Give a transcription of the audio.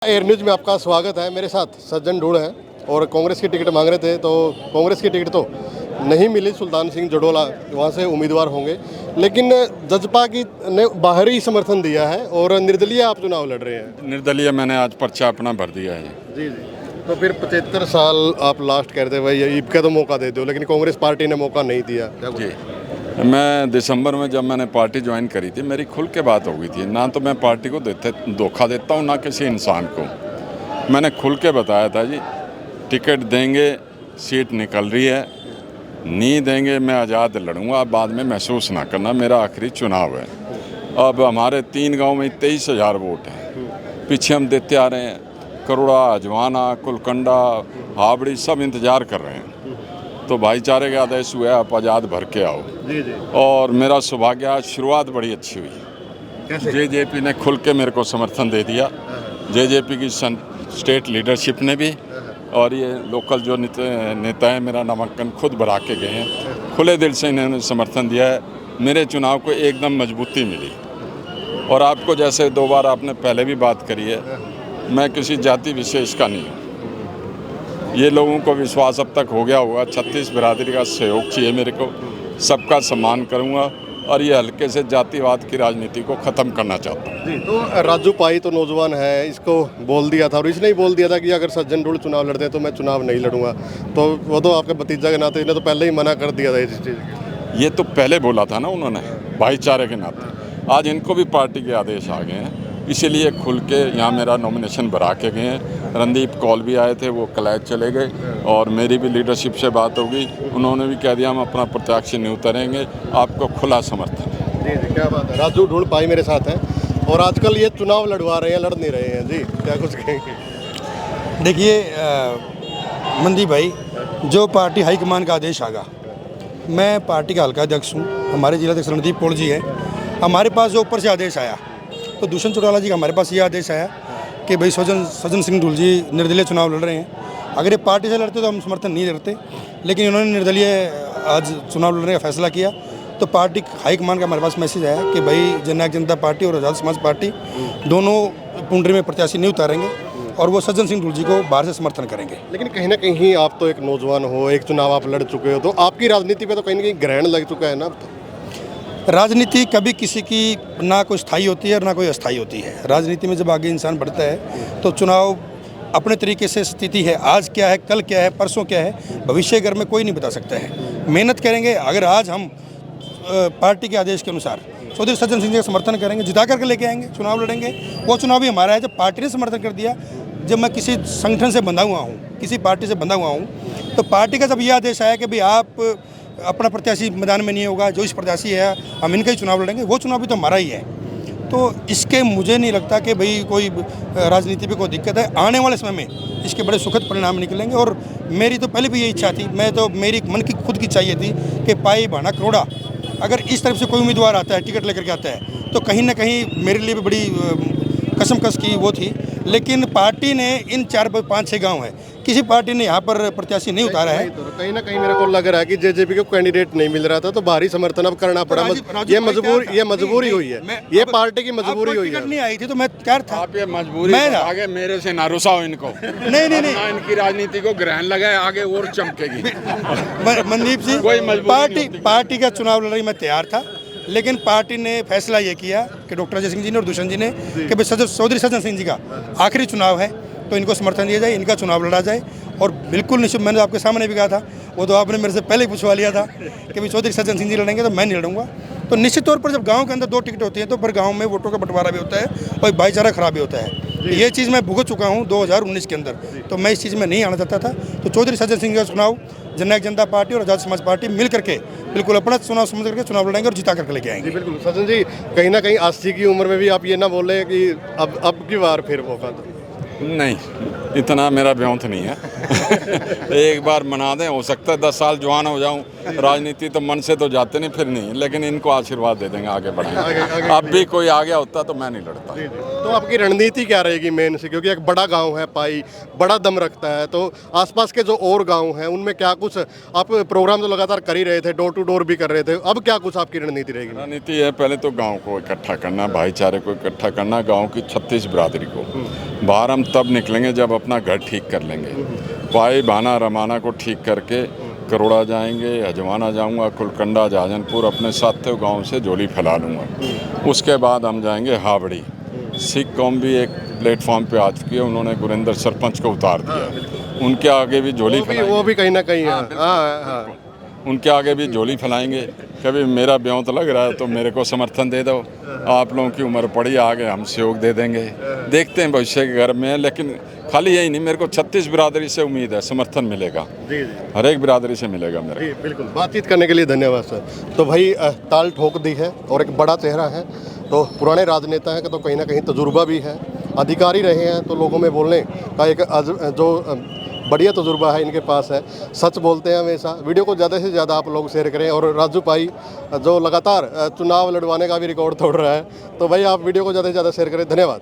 Air news में आपका स्वागत है। मेरे साथ सज्जन ढूंढ है और कांग्रेस की टिकट मांग रहे थे, तो कांग्रेस की टिकट तो नहीं मिली। सुल्तान सिंह जडोला वहां से उम्मीदवार होंगे, लेकिन जजपा की ने बाहरी समर्थन दिया है और निर्दलीय आप चुनाव लड़ रहे हैं। निर्दलीय मैंने आज पर्चा अपना भर दिया है। जी जी, तो फिर 75 साल आप लास्ट कहते हैं भाई ईब का तो मौका दे दो, लेकिन कांग्रेस पार्टी ने मौका नहीं दिया। क्या जी, मैं दिसंबर में जब मैंने पार्टी ज्वाइन करी थी, मेरी खुल के बात हो गई थी। ना तो मैं पार्टी को धोखा देता हूँ, ना किसी इंसान को। मैंने खुल के बताया था जी, टिकट देंगे, सीट निकल रही है, नहीं देंगे मैं आज़ाद लड़ूंगा। बाद में महसूस ना करना, मेरा आखिरी चुनाव है। अब हमारे 3 गांव में 23,000 वोट हैं। पीछे हम देते आ रहे हैं, करोड़ा, अजवाना, कुलकंडा, हावड़ी सब इंतज़ार कर रहे हैं। तो भाईचारे का आदेश हुआ, आप आज़ाद भर के आओ। जी जी, और मेरा सौभाग्य आज शुरुआत बड़ी अच्छी हुई। कैसे? जेजेपी ने खुल के मेरे को समर्थन दे दिया। जेजेपी की स्टेट लीडरशिप ने भी, और ये लोकल जो नेता हैं, मेरा नामांकन खुद भरा के गए हैं। खुले दिल से इन्होंने समर्थन दिया है। मेरे चुनाव को एकदम मजबूती मिली। और आपको जैसे 2 बार आपने पहले भी बात करी है, मैं किसी जाति विशेष का नहीं हूँ। ये लोगों को विश्वास अब तक हो गया होगा। 36 बिरादरी का सहयोग चाहिए मेरे को, सबका सम्मान करूँगा और ये हल्के से जातिवाद की राजनीति को ख़त्म करना चाहता हूँ। जी, तो राजू पाई तो नौजवान है, इसको बोल दिया था और इसने ही बोल दिया था कि अगर सज्जन ढूंढ चुनाव लड़ते हैं तो मैं चुनाव नहीं लड़ूंगा। तो वो तो आपके भतीजा के नाते इन्हें तो पहले ही मना कर दिया था इस चीज़ के। ये तो पहले बोला था ना उन्होंने, भाईचारे के नाते। आज इनको भी पार्टी के आदेश आ गए हैं, इसीलिए खुल के यहाँ मेरा नॉमिनेशन भरा के गए हैं। रणदीप कौल भी आए थे, वो कलैच चले गए और मेरी भी लीडरशिप से बात होगी। उन्होंने भी कह दिया हम अपना प्रत्याशी नहीं उतरेंगे, आपको खुला समर्थन। जी जी, क्या बात है। राजू ढूंढ पाई मेरे साथ हैं और आजकल ये चुनाव लड़वा रहे हैं, लड़ नहीं रहे हैं। जी, क्या कुछ कहेंगे? देखिए मनदीप भाई, जो पार्टी हाईकमान का आदेश आगा, मैं पार्टी का हल्का अध्यक्ष हूँ, हमारे जिला अध्यक्ष रणदीप कौल जी हैं। हमारे पास जो ऊपर से आदेश आया, तो दुष्यंत चौटाला जी का हमारे पास ये आदेश आया कि भाई सज्जन सिंह ढूल जी निर्दलीय चुनाव लड़ रहे हैं। अगर ये पार्टी से लड़ते तो हम समर्थन नहीं करते, लेकिन इन्होंने निर्दलीय आज चुनाव लड़ने का फैसला किया। तो पार्टी हाईकमान का हमारे पास मैसेज आया कि भाई जननायक जनता पार्टी और आज़ाद समाज पार्टी दोनों पुंडरी में प्रत्याशी नहीं उतारेंगे और वो सज्जन सिंह ढूल जी को बाहर से समर्थन करेंगे। लेकिन कहीं ना कहीं आप तो एक नौजवान हो, एक चुनाव आप लड़ चुके हो, तो आपकी राजनीति पे तो कहीं ना कहीं ग्रहण लग चुका है ना। राजनीति कभी किसी की ना कोई स्थायी होती है और ना कोई अस्थायी होती है। राजनीति में जब आगे इंसान बढ़ता है तो चुनाव अपने तरीके से स्थिति है, आज क्या है, कल क्या है, परसों क्या है, भविष्य घर में कोई नहीं बता सकता है। मेहनत करेंगे। अगर आज हम पार्टी के आदेश के अनुसार चौधरी सज्जन सिंह जी का समर्थन करेंगे, जिता करके लेके आएंगे, चुनाव लड़ेंगे। वो चुनाव भी हमारा है। जब पार्टी ने समर्थन कर दिया, जब मैं किसी संगठन से बंधा हुआ हूँ, किसी पार्टी से बंधा हुआ हूँ, तो पार्टी का जब ये आदेश आया कि भाई आप अपना प्रत्याशी मैदान में नहीं होगा, जो इस प्रत्याशी है हम इनका ही चुनाव लड़ेंगे, वो चुनाव भी तो हमारा ही है। तो इसके मुझे नहीं लगता कि भाई कोई राजनीति पे कोई दिक्कत है। आने वाले समय में इसके बड़े सुखद परिणाम निकलेंगे। और मेरी तो पहले भी ये इच्छा थी, मैं तो मेरी मन की खुद की चाहिए थी कि पाई भाना करोड़ा, अगर इस तरफ से कोई उम्मीदवार आता है, टिकट लेकर के आता है, तो कहीं ना कहीं मेरे लिए भी बड़ी कसमकस की वो थी। लेकिन पार्टी ने इन 4-5-6 गांव है, किसी पार्टी ने यहाँ पर प्रत्याशी नहीं उतारा है। तो कहीं ना कहीं मेरे को लग रहा है कि जेजेपी को कैंडिडेट नहीं मिल रहा था, तो भारी समर्थन अब करना पड़ा। ये मजबूरी हुई है, ये पार्टी की मजबूरी हुई है। नहीं आई थी तो मैं क्या था, आप ये मजबूरी मैं आगे मेरे से ना रुसाओ इनको। नहीं नहीं ना इनकी राजनीति को ग्रहण लगाए, आगे और चमकेगी। मनदीप जी, कोई मजबूरी पार्टी का चुनाव लड़ने में तैयार था, लेकिन पार्टी ने फैसला ये किया कि डॉक्टर अजय सिंह जी ने और दुष्यंत जी ने कि भाई चौधरी सज्जन सिंह जी का आखिरी चुनाव है, तो इनको समर्थन दिया जाए, इनका चुनाव लड़ा जाए। और बिल्कुल निश्चित, मैंने आपके सामने भी कहा था, वो तो आपने मेरे से पहले ही पूछवा लिया था कि भाई चौधरी सज्जन सिंह जी लड़ेंगे तो मैं नहीं लड़ूंगा। तो निश्चित तौर पर जब गांव के अंदर 2 टिकट होती हैं तो फिर गांव में वोटों का बंटवारा भी होता है और भाईचारा खराब भी होता है। ये चीज़ मैं भुगत चुका हूँ 2019 के अंदर, तो मैं इस चीज़ में नहीं आना चाहता था। तो चौधरी सज्जन सिंह का चुनाव जननायक जनता पार्टी और आज़ाद समाज पार्टी मिल करके बिल्कुल अपना चुनाव समझ करके चुनाव लड़ेंगे और जिता करके लेके आएंगे। बिल्कुल सज्जन जी, कहीं ना कहीं 80 की उम्र में भी आप ये ना बोले कि अब की बार फिर मौका दो। नहीं, इतना मेरा ब्योंत नहीं है। एक बार मना दें, हो सकता है 10 साल जवान हो जाऊं। राजनीति तो मन से तो जाते नहीं, फिर नहीं, लेकिन इनको आशीर्वाद दे देंगे, आगे बढ़ेंगे। अब भी कोई आ गया होता तो मैं नहीं लड़ता। तो आपकी रणनीति क्या रहेगी मेन से, क्योंकि एक बड़ा गांव है पाई, बड़ा दम रखता है, तो आसपास के जो और गांव हैं उनमें क्या कुछ आप प्रोग्राम तो लगातार कर ही रहे थे, डोर टू डोर भी कर रहे थे, अब क्या कुछ आपकी रणनीति रहेगी? रणनीति है पहले तो गांव को इकट्ठा करना, भाईचारे को इकट्ठा करना, गांव की 36 बिरादरी को। बाहर हम तब निकलेंगे जब अपना घर ठीक कर लेंगे। पाई भाना रमाना को ठीक करके करोड़ा जाएंगे, अजवाना जाऊंगा, कुलकंडा, जाजनपुर, अपने साथियों गांव से झोली फैला लूँगा। उसके बाद हम जाएंगे हावड़ी। सिख कौम भी एक प्लेटफॉर्म पे आ चुकी है, उन्होंने गुरिंदर सरपंच को उतार दिया। उनके आगे भी झोली फैलाएंगे, वो भी कहीं ना कहीं हाँ। उनके आगे भी झोली फैलाएंगे। कभी मेरा ब्यों तो लग रहा है तो मेरे को समर्थन दे दो, आप लोगों की उम्र पड़ी, आगे हम सहयोग दे देंगे। देखते हैं भविष्य के घर में। लेकिन खाली यही नहीं, मेरे को 36 बिरादरी से उम्मीद है समर्थन मिलेगा, जी जी हर एक बिरादरी से मिलेगा मेरे जी, बिल्कुल। बातचीत करने के लिए धन्यवाद सर। तो भाई ताल ठोक दी है और एक बड़ा चेहरा है, तो पुराने राजनेता हैं, तो कहीं ना कहीं तजुर्बा भी है, अधिकारी रहे हैं, तो लोगों में बोलने का एक जो बढ़िया तजुर्बा है इनके पास है। सच बोलते हैं हमेशा। वीडियो को ज़्यादा से ज़्यादा आप लोग शेयर करें। और राजू भाई जो लगातार चुनाव लड़वाने का भी रिकॉर्ड तोड़ रहा है, तो भाई आप वीडियो को ज़्यादा से ज़्यादा शेयर करें। धन्यवाद।